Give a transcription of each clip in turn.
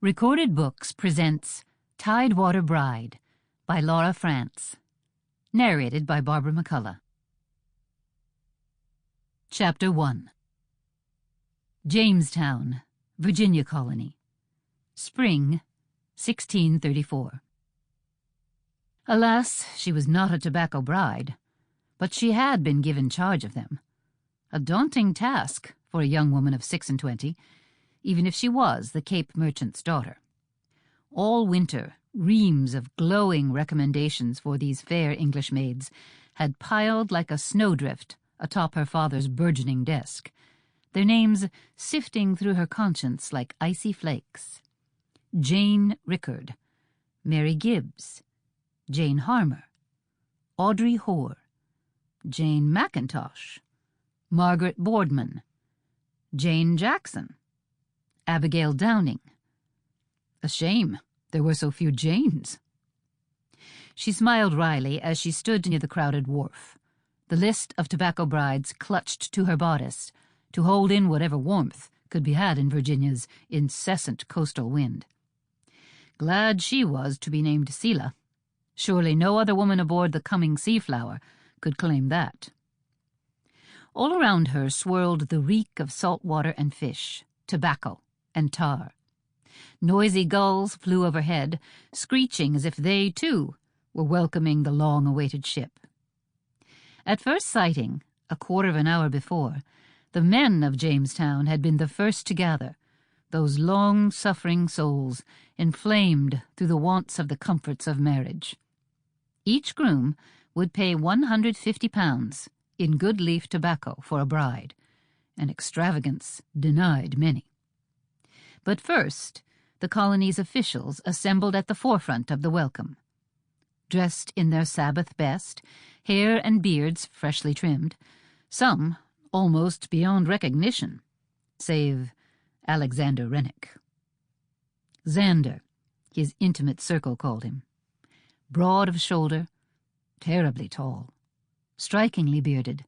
Recorded Books presents Tidewater Bride by Laura Frantz, narrated by Barbara Mcculloh. Chapter 1. Jamestown, Virginia Colony. Spring, 1634. Alas, she was not a tobacco bride, but she had been given charge of them. A daunting task for a young woman of 26, even if she was the Cape merchant's daughter. All winter, reams of glowing recommendations for these fair English maids had piled like a snowdrift atop her father's burgeoning desk, their names sifting through her conscience like icy flakes. Jane Rickard, Mary Gibbs, Jane Harmer, Audrey Hoare, Jane McIntosh, Margaret Boardman, Jane Jackson, Abigail Downing. A shame there were so few Janes. She smiled wryly as she stood near the crowded wharf, the list of tobacco brides clutched to her bodice to hold in whatever warmth could be had in Virginia's incessant coastal wind. Glad she was to be named Selah. Surely no other woman aboard the coming Seaflower could claim that. All around her swirled the reek of salt water and fish, tobacco and tar. Noisy gulls flew overhead, screeching as if they, too, were welcoming the long-awaited ship. At first sighting, a quarter of an hour before, the men of Jamestown had been the first to gather, those long-suffering souls inflamed through the wants of the comforts of marriage. Each groom would pay £150 in good leaf tobacco for a bride, an extravagance denied many. But first, the colony's officials assembled at the forefront of the welcome. Dressed in their Sabbath best, hair and beards freshly trimmed, some almost beyond recognition, save Xander Renick. Xander, his intimate circle called him. Broad of shoulder, terribly tall, strikingly bearded,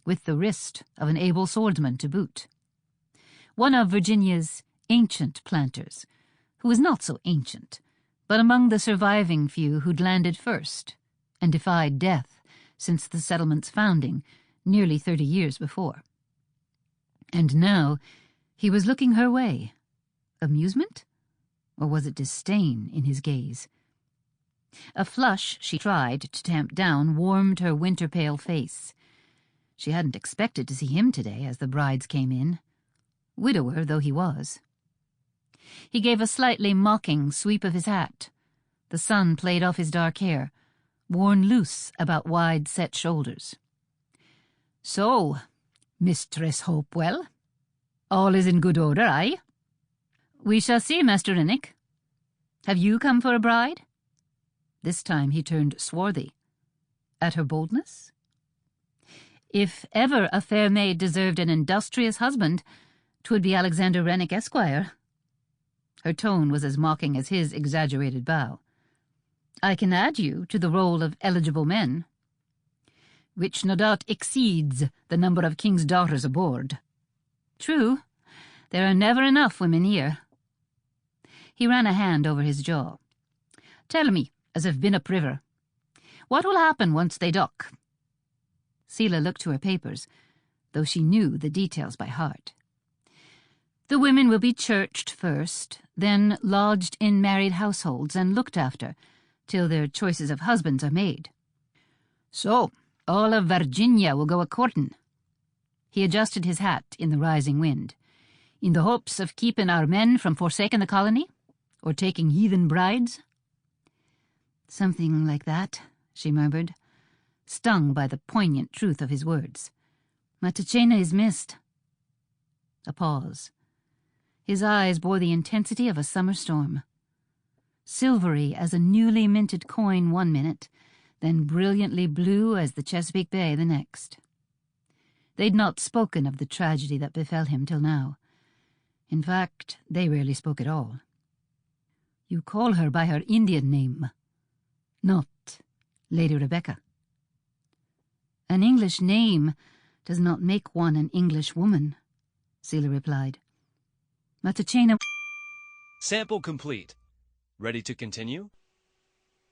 with the wrist of an able swordsman to boot. One of Virginia's ancient planters, who was not so ancient, but among the surviving few who'd landed first and defied death since the settlement's founding nearly 30 years before. And now he was looking her way. Amusement? Or was it disdain in his gaze? A flush she tried to tamp down warmed her winter-pale face. She hadn't expected to see him today as the brides came in, widower though he was. He gave a slightly mocking sweep of his hat. The sun played off his dark hair, worn loose about wide-set shoulders. "So, Mistress Hopewell, all is in good order, aye?" "We shall see, Master Renick. Have you come for a bride?" This time he turned swarthy. At her boldness? If ever a fair maid deserved an industrious husband, 'twould be Xander Renick, Esquire. Her tone was as mocking as his exaggerated bow. "I can add you to the roll of eligible men, which no doubt exceeds the number of king's daughters aboard." "True, there are never enough women here." He ran a hand over his jaw. "Tell me, as if been a priver, what will happen once they dock?" Selah looked to her papers, though she knew the details by heart. "The women will be churched first, then lodged in married households and looked after, till their choices of husbands are made." "So, all of Virginia will go a-courtin'." He adjusted his hat in the rising wind. "In the hopes of keeping our men from forsaking the colony, or taking heathen brides?" "Something like that," she murmured, stung by the poignant truth of his words. "Matachena is missed." A pause. His eyes bore the intensity of a summer storm. Silvery as a newly minted coin one minute, then brilliantly blue as the Chesapeake Bay the next. They'd not spoken of the tragedy that befell him till now. In fact, they rarely spoke at all. "You call her by her Indian name, not Lady Rebecca." "An English name does not make one an English woman," Selah replied. "Matachena..." Sample complete. Ready to continue?